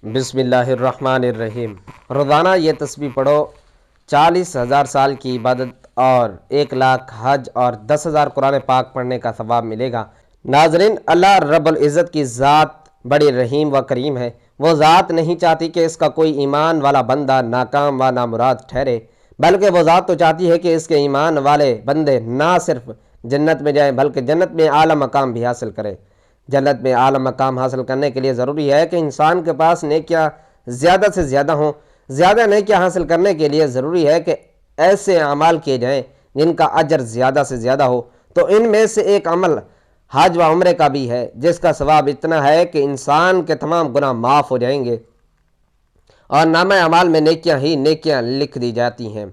بسم اللہ الرحمن الرحیم۔ روزانہ یہ تسبیح پڑھو، 40,000 سال کی عبادت اور 1,00,000 حج اور 10,000 قرآن پاک پڑھنے کا ثواب ملے گا۔ ناظرین، اللہ رب العزت کی ذات بڑی رحیم و کریم ہے۔ وہ ذات نہیں چاہتی کہ اس کا کوئی ایمان والا بندہ ناکام و نامراد ٹھہرے، بلکہ وہ ذات تو چاہتی ہے کہ اس کے ایمان والے بندے نہ صرف جنت میں جائیں بلکہ جنت میں اعلیٰ مقام بھی حاصل کریں۔ جنت میں اعلیٰ مقام حاصل کرنے کے لیے ضروری ہے کہ انسان کے پاس نیکیاں زیادہ سے زیادہ ہوں۔ زیادہ نیکیاں حاصل کرنے کے لیے ضروری ہے کہ ایسے اعمال کیے جائیں جن کا اجر زیادہ سے زیادہ ہو۔ تو ان میں سے ایک عمل حج و عمرے کا بھی ہے، جس کا ثواب اتنا ہے کہ انسان کے تمام گناہ معاف ہو جائیں گے اور نامہ اعمال میں نیکیاں ہی نیکیاں لکھ دی جاتی ہیں۔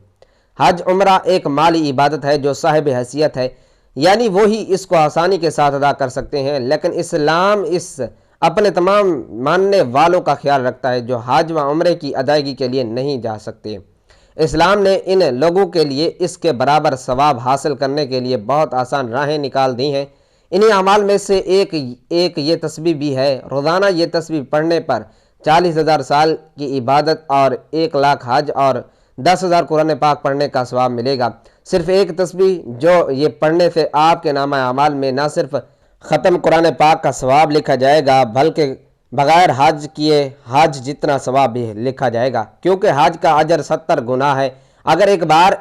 حج عمرہ ایک مالی عبادت ہے جو صاحب حیثیت ہے، یعنی وہی اس کو آسانی کے ساتھ ادا کر سکتے ہیں، لیکن اسلام اس اپنے تمام ماننے والوں کا خیال رکھتا ہے جو حج و عمرے کی ادائیگی کے لیے نہیں جا سکتے۔ اسلام نے ان لوگوں کے لیے اس کے برابر ثواب حاصل کرنے کے لیے بہت آسان راہیں نکال دی ہیں۔ انہی اعمال میں سے ایک یہ تسبیح بھی ہے۔ روزانہ یہ تسبیح پڑھنے پر 40,000 سال کی عبادت اور 1,00,000 حج اور 10,000 قرآن پاک پڑھنے کا ثواب ملے گا۔ صرف ایک تسبیح جو یہ پڑھنے سے آپ کے نامہ اعمال میں نہ صرف ختم قرآن پاک کا ثواب لکھا جائے گا بلکہ بغیر حج کیے حج جتنا ثواب بھی لکھا جائے گا، کیونکہ حج کا اجر 70 گنا ہے۔ اگر ایک بار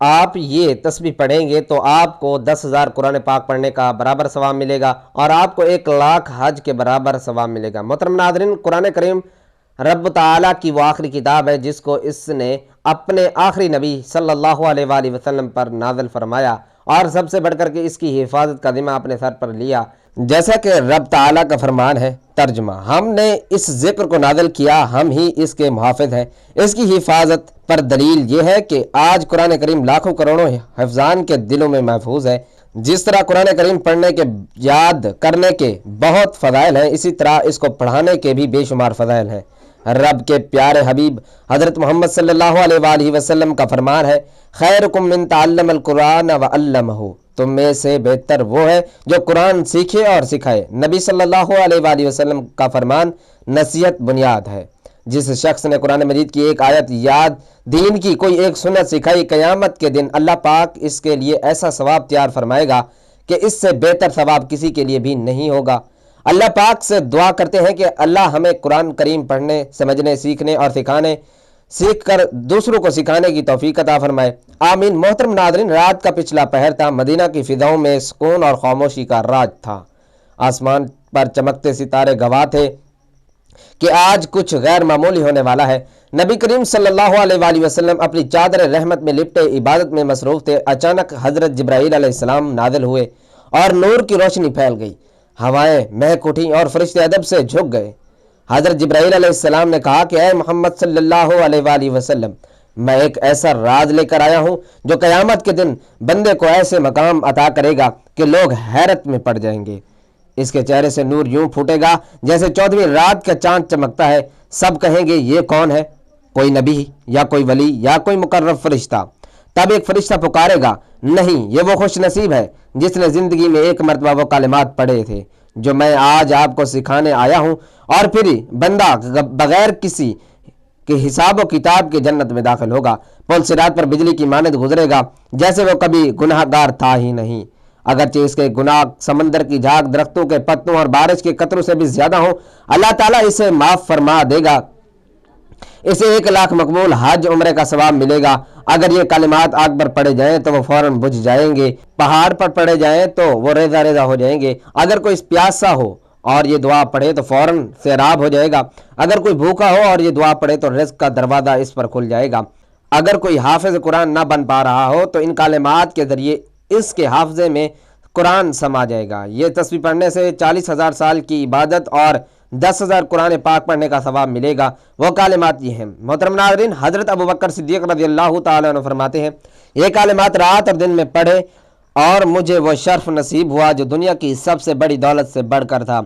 آپ یہ تسبیح پڑھیں گے تو آپ کو 10,000 قرآن پاک پڑھنے کا برابر ثواب ملے گا اور آپ کو 1,00,000 حج کے برابر ثواب ملے گا۔ محترم ناظرین، قرآن کریم رب تعالیٰ کی وہ آخری کتاب ہے جس کو اس نے اپنے آخری نبی صلی اللہ علیہ وآلہ وسلم پر نازل فرمایا اور سب سے بڑھ کر کے اس کی حفاظت کا ذمہ اپنے سر پر لیا۔ جیسا کہ رب تعالیٰ کا فرمان ہے، ترجمہ: ہم نے اس ذکر کو نازل کیا، ہم ہی اس کے محافظ ہیں۔ اس کی حفاظت پر دلیل یہ ہے کہ آج قرآن کریم لاکھوں کروڑوں حفظان کے دلوں میں محفوظ ہے۔ جس طرح قرآن کریم پڑھنے کے یاد کرنے کے بہت فضائل ہیں، اسی طرح اس کو پڑھانے کے بھی بے شمار فضائل ہیں۔ رب کے پیارے حبیب حضرت محمد صلی اللہ علیہ وآلہ وسلم کا فرمان ہے، خیرکم من تعلم القرآن وعلمہ، تم میں سے بہتر وہ ہے جو قرآن سیکھے اور سکھائے۔ نبی صلی اللہ علیہ وآلہ وسلم کا فرمان نصیحت بنیاد ہے۔ جس شخص نے قرآن مجید کی ایک آیت یاد دین کی کوئی ایک سنت سکھائی، قیامت کے دن اللہ پاک اس کے لیے ایسا ثواب تیار فرمائے گا کہ اس سے بہتر ثواب کسی کے لیے بھی نہیں ہوگا۔ اللہ پاک سے دعا کرتے ہیں کہ اللہ ہمیں قرآن کریم پڑھنے، سمجھنے، سیکھنے اور سیکھ کر دوسروں کو سکھانے کی توفیق عطا فرمائے، آمین۔ محترم ناظرین، رات کا پچھلا پہر تھا، مدینہ کی فضاؤں میں سکون اور خاموشی کا راج تھا۔ آسمان پر چمکتے ستارے گواہ تھے کہ آج کچھ غیر معمولی ہونے والا ہے۔ نبی کریم صلی اللہ علیہ وآلہ وسلم اپنی چادر رحمت میں لپٹے عبادت میں مصروف تھے۔ اچانک حضرت جبرائیل علیہ السلام نازل ہوئے اور نور کی روشنی پھیل گئی، ہوائیں مہک اٹھیں اور فرشتے ادب سے جھک گئے۔ حضرت جبرائیل علیہ السلام نے کہا کہ اے محمد صلی اللہ علیہ وآلہ وسلم، میں ایک ایسا راز لے کر آیا ہوں جو قیامت کے دن بندے کو ایسے مقام عطا کرے گا کہ لوگ حیرت میں پڑ جائیں گے۔ اس کے چہرے سے نور یوں پھوٹے گا جیسے 14ویں رات کا چاند چمکتا ہے۔ سب کہیں گے یہ کون ہے؟ کوئی نبی یا کوئی ولی یا کوئی مقرب فرشتہ؟ تب ایک فرشتہ پکارے گا، نہیں، یہ وہ خوش نصیب ہے جس نے زندگی میں ایک مرتبہ وہ کلمات پڑھے تھے جو میں آج آپ کو سکھانے آیا ہوں، اور پھر بندہ بغیر کسی کہ حساب و کتاب کے جنت میں داخل ہوگا۔ پل صراط پر بجلی کی مانند گزرے گا جیسے وہ کبھی گناہ گار تھا ہی نہیں، اگرچہ اس کے گناہ سمندر کی جھاگ، درختوں کے پتوں اور بارش کے قطروں سے بھی زیادہ ہوں۔ اللہ تعالیٰ اسے معاف فرما دے گا، اسے 1,00,000 مقبول حج عمرے کا ثواب ملے گا۔ اگر یہ کلمات آگ پر پڑے جائیں تو وہ فوراً بجھ جائیں گے، پہاڑ پر پڑے جائیں تو وہ ریزہ ریزہ ہو جائیں گے۔ اگر کوئی پیاسا ہو اور یہ دعا پڑھے تو فوراً سیراب ہو جائے گا۔ اگر کوئی بھوکا ہو اور یہ دعا پڑھے تو رزق کا دروازہ اس پر کھل جائے گا۔ اگر کوئی حافظ قرآن نہ بن پا رہا ہو تو ان کلمات کے ذریعے اس کے حافظے میں قرآن سما جائے گا۔ یہ تسبیح پڑھنے سے 40,000 سال کی عبادت اور 10,000 قرآن پاک پڑھنے کا ثواب ملے گا۔ وہ کلمات یہ ہیں۔ محترم ناظرین، حضرت ابوبکر صدیق رضی اللہ تعالیٰ عنہ فرماتے ہیں، یہ کلمات رات اور دن میں پڑھے اور مجھے وہ شرف نصیب ہوا جو دنیا کی سب سے بڑی دولت سے بڑھ کر تھا۔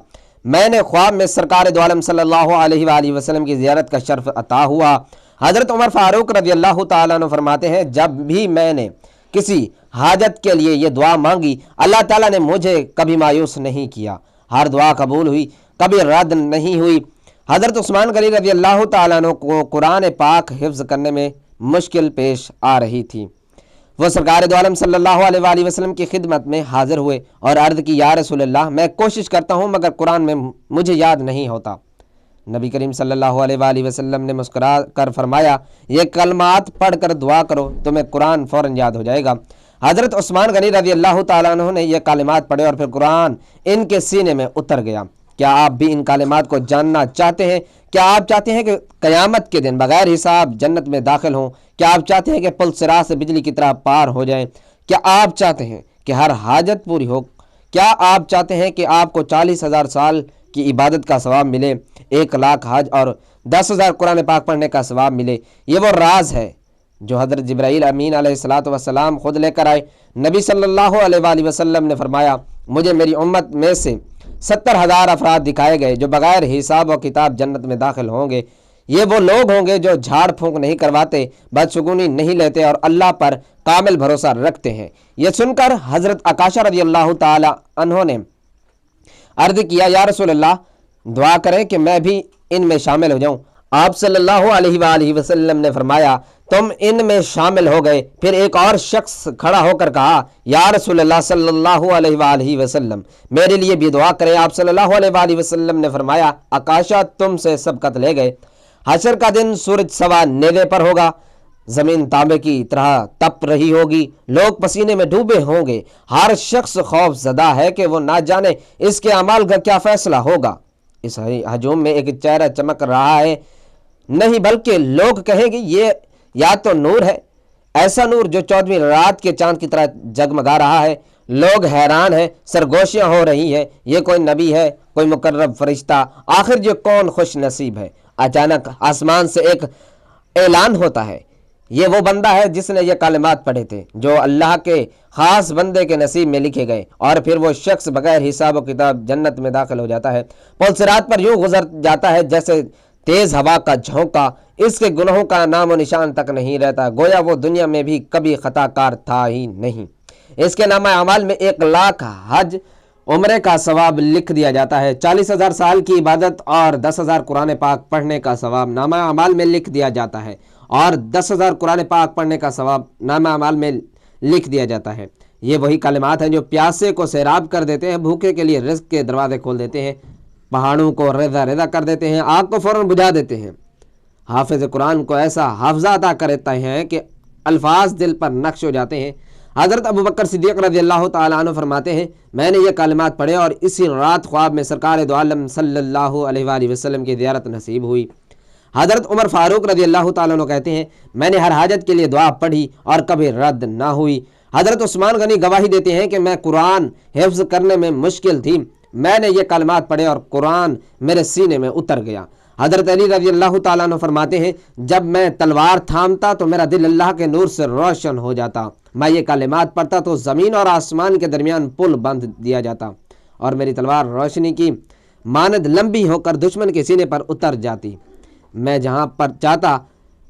میں نے خواب میں سرکار دو عالم صلی اللہ علیہ وآلہ وسلم کی زیارت کا شرف عطا ہوا۔ حضرت عمر فاروق رضی اللہ تعالیٰ عنہ فرماتے ہیں، جب بھی میں نے کسی حاجت کے لیے یہ دعا مانگی، اللہ تعالیٰ نے مجھے کبھی مایوس نہیں کیا۔ ہر دعا قبول ہوئی، کبھی رد نہیں ہوئی۔ حضرت عثمان غنی رضی اللہ تعالیٰ عنہ کو قرآن پاک حفظ کرنے میں مشکل پیش آ رہی تھی۔ وہ سرکار دو عالم صلی اللہ علیہ وآلہ وسلم کی خدمت میں حاضر ہوئے اور عرض کی، یا رسول اللہ، میں کوشش کرتا ہوں مگر قرآن میں مجھے یاد نہیں ہوتا۔ نبی کریم صلی اللہ علیہ وآلہ وسلم نے مسکرا کر فرمایا، یہ کلمات پڑھ کر دعا کرو، تمہیں قرآن فوراً یاد ہو جائے گا۔ حضرت عثمان غنی رضی اللہ تعالیٰ عنہ نے یہ کلمات پڑھے اور پھر قرآن ان کے سینے میں اتر گیا۔ کیا آپ بھی ان کلمات کو جاننا چاہتے ہیں؟ کیا آپ چاہتے ہیں کہ قیامت کے دن بغیر حساب جنت میں داخل ہوں؟ کیا آپ چاہتے ہیں کہ پل صراط سے بجلی کی طرح پار ہو جائیں؟ کیا آپ چاہتے ہیں کہ ہر حاجت پوری ہو؟ کیا آپ چاہتے ہیں کہ آپ کو 40,000 سال کی عبادت کا ثواب ملے، 1,00,000 حج اور 10,000 قرآن پاک پڑھنے کا ثواب ملے؟ یہ وہ راز ہے جو حضرت جبرائیل امین علیہ الصلاۃ والسلام خود لے کر آئے۔ نبی صلی اللہ علیہ وآلہ وسلم نے فرمایا، مجھے میری امت میں سے 70,000 افراد دکھائے گئے جو بغیر حساب و کتاب جنت میں داخل ہوں گے۔ یہ وہ لوگ ہوں گے جو جھاڑ پھونک نہیں کرواتے، بدشگونی نہیں لیتے اور اللہ پر کامل بھروسہ رکھتے ہیں۔ یہ سن کر حضرت عکاشہ رضی اللہ تعالی عنہ نے عرض کیا، یا رسول اللہ، دعا کریں کہ میں بھی ان میں شامل ہو جاؤں۔ آپ صلی اللہ علیہ وآلہ وسلم نے فرمایا، تم ان میں شامل ہو گئے۔ پھر ایک اور شخص کھڑا ہو کر کہا، یا رسول اللہ صلی اللہ علیہ وآلہ وسلم، میرے لیے بھی دعا کریں۔ آپ صلی اللہ علیہ وآلہ وسلم نے فرمایا، عکاشہ، تم سے سبقت لے گئے۔ حشر کا دن سورج سوا نیزے پر ہوگا، زمین تانبے کی طرح تپ رہی ہوگی، لوگ پسینے میں ڈوبے ہوں گے، ہر شخص خوف زدہ ہے کہ وہ نہ جانے اس کے اعمال کا کیا فیصلہ ہوگا۔ اس ہجوم میں ایک چہرہ چمک رہا ہے، نہیں بلکہ لوگ کہیں گے یہ یا تو نور ہے، ایسا نور جو 14ویں رات کے چاند کی طرح جگمگا رہا ہے۔ لوگ حیران ہیں، سرگوشیاں ہو رہی ہیں، یہ کوئی نبی ہے، کوئی مقرب فرشتہ، آخر یہ کون خوش نصیب ہے؟ اچانک آسمان سے ایک اعلان ہوتا ہے، یہ وہ بندہ ہے جس نے یہ کلمات پڑھے تھے جو اللہ کے خاص بندے کے نصیب میں لکھے گئے، اور پھر وہ شخص بغیر حساب و کتاب جنت میں داخل ہو جاتا ہے۔ پل صراط پر یوں گزر جاتا ہے جیسے تیز ہوا کا جھونکا، اس کے گناہوں کا نام و نشان تک نہیں رہتا، گویا وہ دنیا میں بھی کبھی خطا کار تھا ہی نہیں۔ اس کے نامہ اعمال میں 1,00,000 حج عمرے کا ثواب لکھ دیا جاتا ہے، 40,000 سال کی عبادت اور 10,000 قرآن پاک پڑھنے کا ثواب نامہ اعمال میں لکھ دیا جاتا ہے، اور 10,000 قرآن پاک پڑھنے کا ثواب نامہ اعمال میں لکھ دیا جاتا ہے۔ یہ وہی کلمات ہیں جو پیاسے کو سیراب کر دیتے ہیں، بھوکے کے لیے رزق کے دروازے کھول دیتے ہیں، پہاڑوں کو ریزہ ریزہ کر دیتے ہیں، آگ کو فوراً بجھا دیتے ہیں۔ حافظ قرآن کو ایسا حافظہ عطا کرتے ہیں کہ الفاظ دل پر نقش ہو جاتے ہیں۔ حضرت ابوبکر صدیق رضی اللہ تعالیٰ عنہ فرماتے ہیں، میں نے یہ کلمات پڑھے اور اسی رات خواب میں سرکار دو عالم صلی اللہ علیہ وآلہ وسلم کی زیارت نصیب ہوئی۔ حضرت عمر فاروق رضی اللہ تعالیٰ عنہ کہتے ہیں، میں نے ہر حاجت کے لیے دعا پڑھی اور کبھی رد نہ ہوئی۔ حضرت عثمان غنی گواہی دیتے ہیں کہ میں قرآن حفظ کرنے میں مشکل تھی، میں نے یہ کلمات پڑھے اور قرآن میرے سینے میں اتر گیا۔ حضرت علی رضی اللہ تعالیٰ عنہ فرماتے ہیں، جب میں تلوار تھامتا تو میرا دل اللہ کے نور سے روشن ہو جاتا، میں یہ کلمات پڑھتا تو زمین اور آسمان کے درمیان پل باندھ دیا جاتا اور میری تلوار روشنی کی مانند لمبی ہو کر دشمن کے سینے پر اتر جاتی، میں جہاں پر چاہتا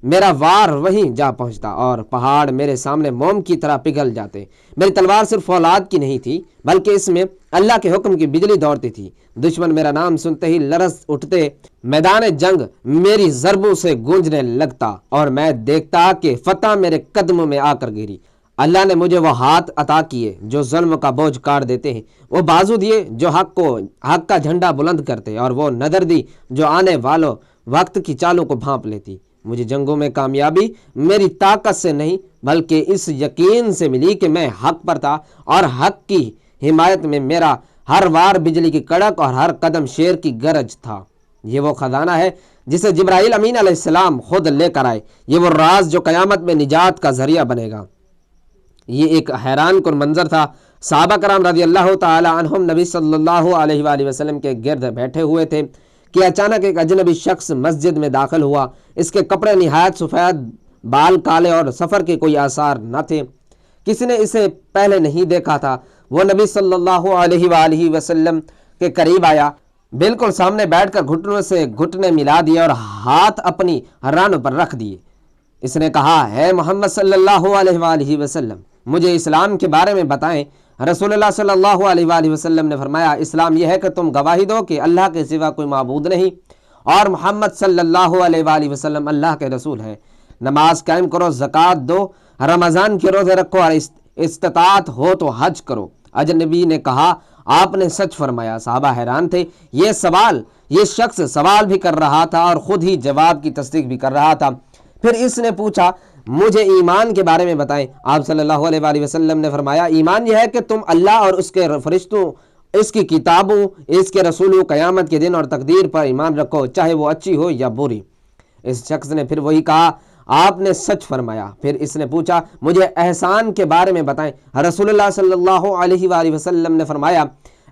میرا وار وہیں جا پہنچتا اور پہاڑ میرے سامنے موم کی طرح پگھل جاتے۔ میری تلوار صرف فولاد کی نہیں تھی بلکہ اس میں اللہ کے حکم کی بجلی دوڑتی تھی، دشمن میرا نام سنتے ہی لرز اٹھتے، میدان جنگ میری ضربوں سے گونجنے لگتا اور میں دیکھتا کہ فتح میرے قدموں میں آ کر گری۔ اللہ نے مجھے وہ ہاتھ عطا کیے جو ظلم کا بوجھ کاٹ دیتے ہیں، وہ بازو دیے جو حق کا جھنڈا بلند کرتے، اور وہ نظر دی جو آنے والوں وقت کی چالوں کو بھانپ لیتی۔ مجھے جنگوں میں کامیابی میری طاقت سے نہیں بلکہ اس یقین سے ملی کہ میں حق پر تھا اور حق کی حمایت میں میرا ہر وار بجلی کی کڑک اور ہر قدم شیر کی گرج تھا۔ یہ وہ خزانہ ہے جسے جبرائیل امین علیہ السلام خود لے کر آئے، یہ وہ راز جو قیامت میں نجات کا ذریعہ بنے گا۔ یہ ایک حیران کن منظر تھا۔ صحابہ کرام رضی اللہ تعالی عنہم نبی صلی اللہ علیہ وآلہ وسلم کے گرد بیٹھے ہوئے تھے کہ اچانک ایک اجنبی شخص مسجد میں داخل ہوا۔ اس کے کپڑے نہایت سفید، بال کالے اور سفر کے کوئی آثار نہ تھے، کسی نے اسے پہلے نہیں دیکھا تھا۔ وہ نبی صلی اللہ علیہ وآلہ وسلم کے قریب آیا، بالکل سامنے بیٹھ کر گھٹنوں سے گھٹنے ملا دیے اور ہاتھ اپنی رانوں پر رکھ دیے۔ اس نے کہا، ہے محمد صلی اللہ علیہ وآلہ وسلم، مجھے اسلام کے بارے میں بتائیں۔ رسول اللہ صلی اللہ علیہ وآلہ وسلم نے فرمایا، اسلام یہ ہے کہ تم گواہی دو کہ اللہ کے سوا کوئی معبود نہیں اور محمد صلی اللہ علیہ وآلہ وسلم اللہ کے رسول ہیں۔ نماز قائم کرو، زکوٰۃ دو، رمضان کے روزے رکھو، اور استطاعت ہو تو حج کرو۔ اجنبی نے کہا آپ نے سچ فرمایا۔ صحابہ حیران تھے، یہ شخص سوال بھی کر رہا تھا اور خود ہی جواب کی تصدیق بھی کر رہا تھا۔ پھر اس نے پوچھا مجھے ایمان کے بارے میں بتائیں۔ آپ صلی اللہ علیہ وآلہ وسلم نے فرمایا ایمان یہ ہے کہ تم اللہ اور اس کے فرشتوں، اس کی کتابوں، اس کے رسولوں، قیامت کے دن اور تقدیر پر ایمان رکھو، چاہے وہ اچھی ہو یا بری۔ اس شخص نے پھر وہی کہا آپ نے سچ فرمایا۔ پھر اس نے پوچھا مجھے احسان کے بارے میں بتائیں۔ رسول اللہ صلی اللہ علیہ وآلہ وسلم نے فرمایا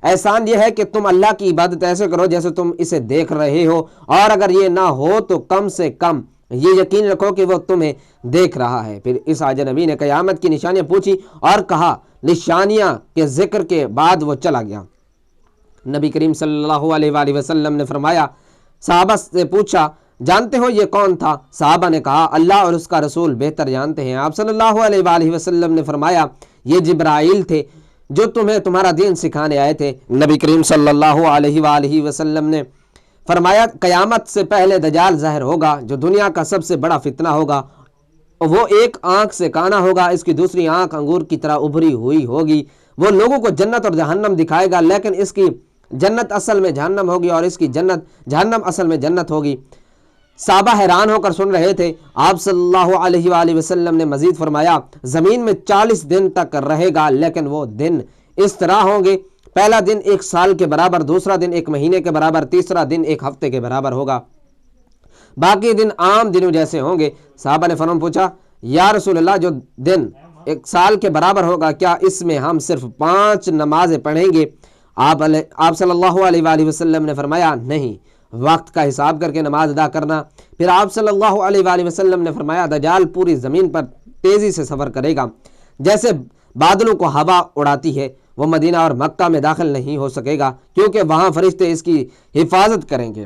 احسان یہ ہے کہ تم اللہ کی عبادت ایسے کرو جیسے تم اسے دیکھ رہے ہو، اور اگر یہ نہ ہو تو کم سے کم یہ یقین رکھو کہ وہ تمہیں دیکھ رہا ہے۔ پھر اس اجنبی نے قیامت کی نشانیاں پوچھی اور کہا نشانیاں کے ذکر کے بعد وہ چلا گیا۔ نبی کریم صلی اللہ علیہ وآلہ وسلم نے فرمایا، صحابہ سے پوچھا جانتے ہو یہ کون تھا؟ صحابہ نے کہا اللہ اور اس کا رسول بہتر جانتے ہیں۔ آپ صلی اللہ علیہ وآلہ وسلم نے فرمایا یہ جبرائیل تھے جو تمہیں تمہارا دین سکھانے آئے تھے۔ نبی کریم صلی اللہ علیہ وآلہ وسلم نے فرمایا قیامت سے پہلے دجال ظاہر ہوگا جو دنیا کا سب سے بڑا فتنہ ہوگا۔ وہ ایک آنکھ سے کانا ہوگا، اس کی دوسری آنکھ انگور کی طرح ابھری ہوئی ہوگی۔ وہ لوگوں کو جنت اور جہنم دکھائے گا، لیکن اس کی جنت اصل میں جہنم ہوگی اور اس کی جہنم اصل میں جنت ہوگی۔ صحابہ حیران ہو کر سن رہے تھے۔ آپ صلی اللہ علیہ وآلہ وسلم نے مزید فرمایا زمین میں 40 دن تک رہے گا، لیکن وہ دن اس طرح ہوں گے پہلا دن 1 سال کے برابر، دوسرا دن 1 مہینے کے برابر، تیسرا دن 1 ہفتے کے برابر ہوگا، باقی دن عام دنوں جیسے ہوں گے۔ صحابہ نے فوراً پوچھا یا رسول اللہ جو دن 1 سال کے برابر ہوگا کیا اس میں ہم صرف 5 نمازیں پڑھیں گے؟ آپ صلی اللہ علیہ وآلہ وسلم نے فرمایا نہیں، وقت کا حساب کر کے نماز ادا کرنا۔ پھر آپ صلی اللہ علیہ وآلہ وسلم نے فرمایا دجال پوری زمین پر تیزی سے سفر کرے گا جیسے بادلوں کو ہوا اڑاتی ہے۔ وہ مدینہ اور مکہ میں داخل نہیں ہو سکے گا کیونکہ وہاں فرشتے اس کی حفاظت کریں گے۔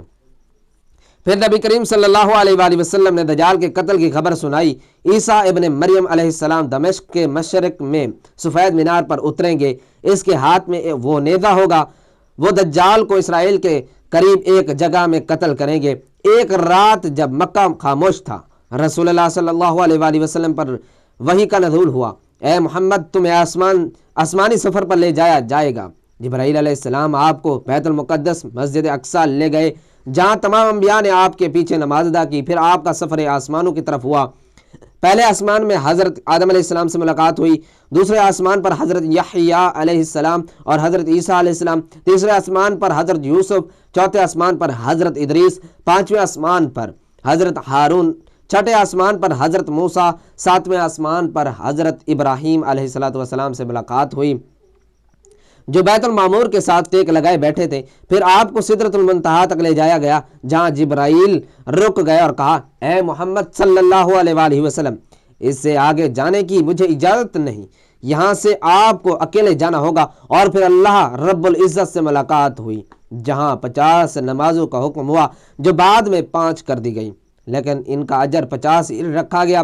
پھر نبی کریم صلی اللہ علیہ وآلہ وسلم نے دجال کے قتل کی خبر سنائی۔ عیسیٰ ابن مریم علیہ السلام دمشق کے مشرق میں سفید مینار پر اتریں گے، اس کے ہاتھ میں وہ نیزہ ہوگا، وہ دجال کو اسرائیل کے قریب ایک جگہ میں قتل کریں گے۔ ایک رات جب مکہ خاموش تھا رسول اللہ صلی اللہ علیہ وآلہ وسلم پر وحی کا نزول ہوا، اے محمد تمہیں آسمانی سفر پر لے جایا جائے گا۔ جبرائیل علیہ السلام آپ کو بیت المقدس مسجد اقصی لے گئے جہاں تمام انبیاء نے آپ کے پیچھے نماز ادا کی۔ پھر آپ کا سفر آسمانوں کی طرف ہوا۔ پہلے آسمان میں حضرت آدم علیہ السلام سے ملاقات ہوئی، دوسرے آسمان پر حضرت یحییٰ علیہ السلام اور حضرت عیسیٰ علیہ السلام، تیسرے آسمان پر حضرت یوسف، چوتھے آسمان پر حضرت ادریس، پانچویں آسمان پر حضرت ہارون، چھٹے آسمان پر حضرت موسیٰ، ساتویں آسمان پر حضرت ابراہیم علیہ السلام سے ملاقات ہوئی جو بیت المعمور کے ساتھ ٹیک لگائے بیٹھے تھے۔ پھر آپ کو سدرۃ المنتہا تک لے جایا گیا جہاں جبرائیل رک گئے اور کہا اے محمد صلی اللہ علیہ وآلہ وسلم اس سے آگے جانے کی مجھے اجازت نہیں، یہاں سے آپ کو اکیلے جانا ہوگا۔ اور پھر اللہ رب العزت سے ملاقات ہوئی جہاں 50 نمازوں کا حکم ہوا جو بعد میں 5 کر دی گئی، لیکن ان کا اجر 50 رکھا گیا۔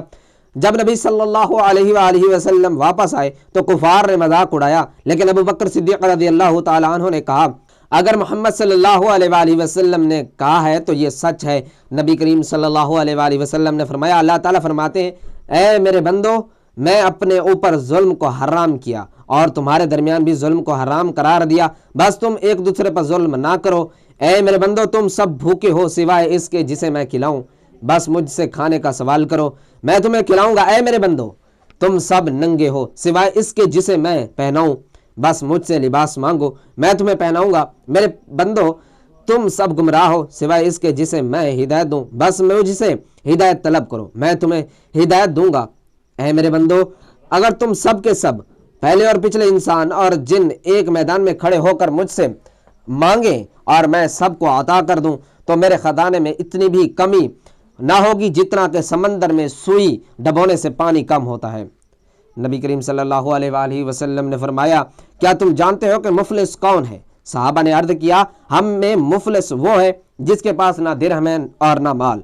جب نبی صلی اللہ علیہ وآلہ وسلم واپس آئے تو کفار نے مذاق اڑایا، لیکن ابو بکر صدیق رضی اللہ تعالیٰ عنہ نے کہا اگر محمد صلی اللہ علیہ وآلہ وسلم نے کہا ہے تو یہ سچ ہے۔ نبی کریم صلی اللہ علیہ وآلہ وسلم نے فرمایا اللہ تعالیٰ فرماتے ہیں اے میرے بندو میں اپنے اوپر ظلم کو حرام کیا اور تمہارے درمیان بھی ظلم کو حرام قرار دیا، بس تم ایک دوسرے پر ظلم نہ کرو۔ اے میرے بندو تم سب بھوکے ہو سوائے اس کے جسے میں کھلاؤں، بس مجھ سے کھانے کا سوال کرو میں تمہیں کھلاؤں گا۔ اے میرے بندو تم سب ننگے ہو سوائے اس کے جسے میں پہناؤں، بس مجھ سے لباس مانگو میں تمہیں پہناؤں گا۔ میرے بندو تم سب گمراہ ہو سوائے اس کے جسے میں ہدایت دوں، بس مجھ سے ہدایت طلب کرو میں تمہیں ہدایت دوں گا۔ اے میرے بندو اگر تم سب کے سب پہلے اور پچھلے انسان اور جن ایک میدان میں کھڑے ہو کر مجھ سے مانگیں اور میں سب کو عطا کر دوں تو میرے خزانے میں اتنی بھی کمی نہ ہوگی جتنا کہ سمندر میں سوئی ڈبونے سے پانی کم ہوتا ہے۔ نبی کریم صلی اللہ علیہ وآلہ وسلم نے فرمایا کیا تم جانتے ہو کہ مفلس کون ہے؟ صحابہ نے عرض کیا ہم میں مفلس وہ ہے جس کے پاس نہ درہم ہے اور نہ مال۔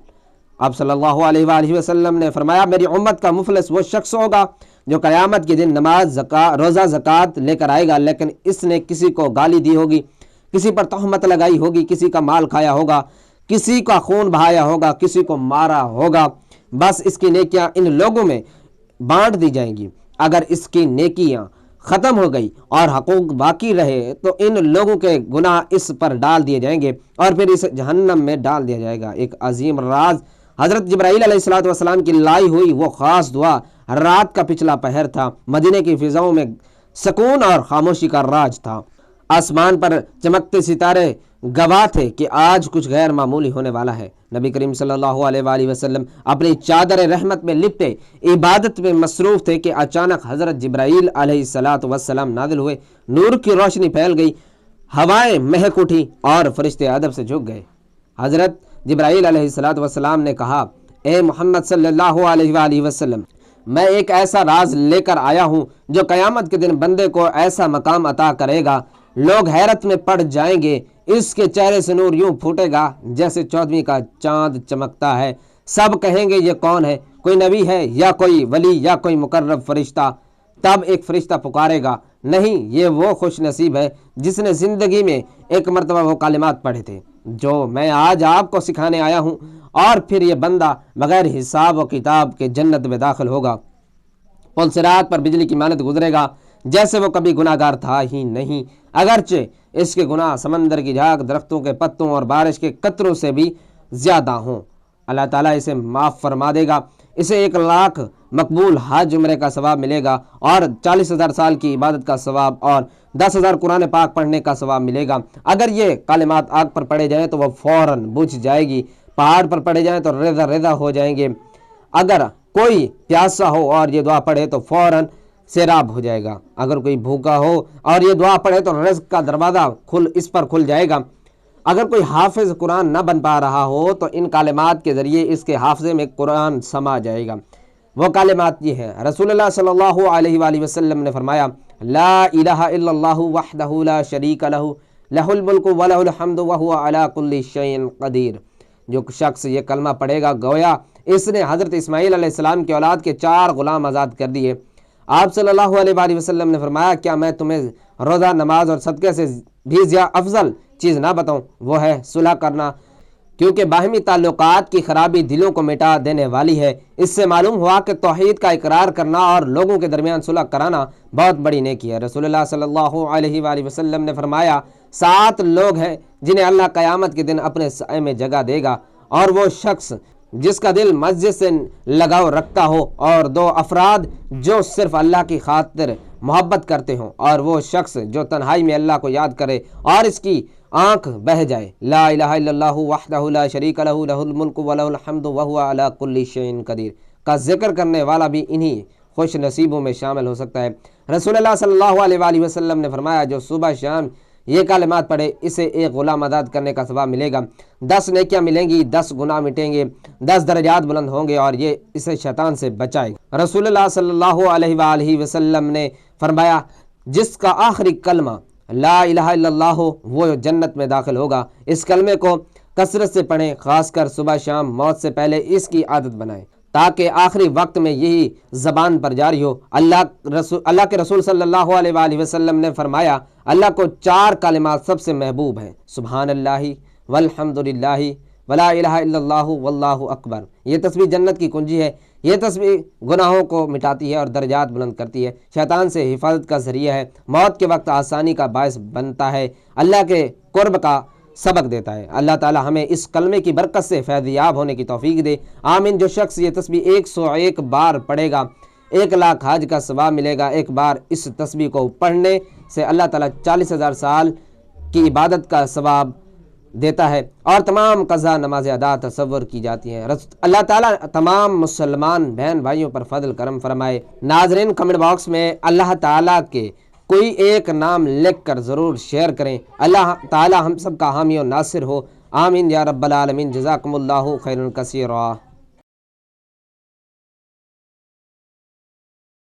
آپ صلی اللہ علیہ وآلہ وسلم نے فرمایا میری امت کا مفلس وہ شخص ہوگا جو قیامت کے دن نماز روزہ زکوٰۃ لے کر آئے گا، لیکن اس نے کسی کو گالی دی ہوگی، کسی پر تہمت لگائی ہوگی، کسی کا مال کھایا ہوگا، کسی کا خون بہایا ہوگا، کسی کو مارا ہوگا، بس اس کی نیکیاں ان لوگوں میں بانٹ دی جائیں گی۔ اگر اس کی نیکیاں ختم ہو گئی اور حقوق باقی رہے تو ان لوگوں کے گناہ اس پر ڈال دیے جائیں گے اور پھر اس جہنم میں ڈال دیا جائے گا۔ ایک عظیم راز حضرت جبرائیل علیہ السلام کی لائی ہوئی وہ خاص دعا، رات کا پچھلا پہر تھا، مدینے کی فضاؤں میں سکون اور خاموشی کا راج تھا، آسمان پر چمکتے ستارے گواہ تھے کہ آج کچھ غیر معمولی ہونے والا ہے۔ نبی کریم صلی اللہ علیہ وآلہ وسلم اپنی چادر رحمت میں لپٹے عبادت میں مصروف تھے کہ اچانک حضرت جبرائیل علیہ السلام نازل ہوئے، نور کی روشنی پھیل گئی، ہوائیں مہک اٹھی اور فرشتے ادب سے جھک گئے۔ حضرت جبرائیل علیہ السلام نے کہا، اے محمد صلی اللہ علیہ وآلہ وسلم، میں ایک ایسا راز لے کر آیا ہوں جو قیامت کے دن بندے کو ایسا مقام عطا کرے گا، لوگ حیرت میں پڑ جائیں گے، اس کے چہرے سے نور یوں پھوٹے گا جیسے 14ویں کا چاند چمکتا ہے، سب کہیں گے یہ کون ہے؟ کوئی نبی ہے یا کوئی ولی یا کوئی مقرب فرشتہ؟ تب ایک فرشتہ پکارے گا، نہیں، یہ وہ خوش نصیب ہے جس نے زندگی میں ایک مرتبہ وہ کلمات پڑھے تھے جو میں آج آپ کو سکھانے آیا ہوں، اور پھر یہ بندہ بغیر حساب و کتاب کے جنت میں داخل ہوگا، پل صراط پر بجلی کی مانند گزرے گا جیسے وہ کبھی گناہ گار تھا ہی نہیں، اگرچہ اس کے گناہ سمندر کی جھاگ، درختوں کے پتوں اور بارش کے قطروں سے بھی زیادہ ہوں۔ اللہ تعالیٰ اسے معاف فرما دے گا، اسے 1,00,000 مقبول حج عمرے کا ثواب ملے گا اور 40,000 سال کی عبادت کا ثواب اور 10,000 قرآن پاک پڑھنے کا ثواب ملے گا۔ اگر یہ کلمات آگ پر پڑے جائیں تو وہ فوراً بجھ جائے گی، پہاڑ پر پڑے جائیں تو ریزہ ریزہ ہو جائیں گے، اگر کوئی پیاسا ہو اور یہ دعا پڑھے تو فوراً سیراب ہو جائے گا، اگر کوئی بھوکا ہو اور یہ دعا پڑھے تو رزق کا دروازہ اس پر کھل جائے گا، اگر کوئی حافظ قرآن نہ بن پا رہا ہو تو ان کلمات کے ذریعے اس کے حافظے میں قرآن سما جائے گا۔ وہ کلمات یہ ہیں، رسول اللہ صلی اللہ علیہ وآلہ وسلم نے فرمایا، لا الہ الا اللہ وحدہ لا شریک لہ، لہ الملک ولہ الحمد وہو علی کل شیء قدیر۔ جو شخص یہ کلمہ پڑھے گا گویا اس نے حضرت اسماعیل علیہ السلام کی اولاد کے 4 غلام آزاد کر دیے۔ آپ صلی اللہ علیہ وآلہ وسلم نے فرمایا، کیا میں تمہیں روزہ، نماز اور صدقے سے بھی زیادہ افضل چیز نہ بتاؤں؟ وہ ہے صلح کرنا، کیونکہ باہمی تعلقات کی خرابی دلوں کو مٹا دینے والی ہے۔ اس سے معلوم ہوا کہ توحید کا اقرار کرنا اور لوگوں کے درمیان صلح کرانا بہت بڑی نیکی ہے۔ رسول اللہ صلی اللہ علیہ وآلہ وسلم نے فرمایا، 7 لوگ ہیں جنہیں اللہ قیامت کے دن اپنے سائے میں جگہ دے گا، اور وہ شخص جس کا دل مسجد سے لگاؤ رکھتا ہو، اور 2 افراد جو صرف اللہ کی خاطر محبت کرتے ہوں، اور وہ شخص جو تنہائی میں اللہ کو یاد کرے اور اس کی آنکھ بہہ جائے۔ لا الہ الا اللہ وحدہ لا شریک لہ، لہ الملک ولہ الحمد وہو علی کل شیء قدیر کا ذکر کرنے والا بھی انہی خوش نصیبوں میں شامل ہو سکتا ہے۔ رسول اللہ صلی اللہ علیہ وآلہ وسلم نے فرمایا، جو صبح شام یہ کلمات پڑھے اسے 1 غلام آزاد کرنے کا ثواب ملے گا، 10 نیکیاں ملیں گی، 10 گناہ مٹیں گے، 10 درجات بلند ہوں گے اور یہ اسے شیطان سے بچائے گا۔ رسول اللہ صلی اللہ علیہ وآلہ وسلم نے فرمایا، جس کا آخری کلمہ لا الہ الا اللہ ہو وہ جنت میں داخل ہوگا۔ اس کلمے کو کثرت سے پڑھیں، خاص کر صبح شام، موت سے پہلے اس کی عادت بنائیں تاکہ آخری وقت میں یہی زبان پر جاری ہو۔ اللہ کے رسول صلی اللہ علیہ وآلہ وسلم نے فرمایا، اللہ کو 4 کلمات سب سے محبوب ہیں، سبحان اللہ والحمد للہ ولا الہ الا اللہ واللہ اکبر۔ یہ تسبیح جنت کی کنجی ہے، یہ تسبیح گناہوں کو مٹاتی ہے اور درجات بلند کرتی ہے، شیطان سے حفاظت کا ذریعہ ہے، موت کے وقت آسانی کا باعث بنتا ہے، اللہ کے قرب کا سبق دیتا ہے۔ اللہ تعالی ہمیں اس کلمے کی برکت سے فیض یاب ہونے کی توفیق دے، آمین۔ جو شخص یہ تسبیح 101 بار پڑھے گا 1,00,000 حج کا ثواب ملے گا۔ ایک بار اس تسبیح کو پڑھنے سے اللہ تعالیٰ 40,000 سال کی عبادت کا ثواب دیتا ہے، اور تمام قضا نماز ادا تصور کی جاتی ہیں۔ اللہ تعالیٰ تمام مسلمان بہن بھائیوں پر فضل کرم فرمائے۔ ناظرین، کمنٹ باکس میں اللہ تعالیٰ کے کوئی ایک نام لکھ کر ضرور شیئر کریں۔ اللہ تعالیٰ ہم سب کا حامی و ناصر ہو، آمین یا رب العالمین۔ جزاکم اللہ خیرا کثیرا۔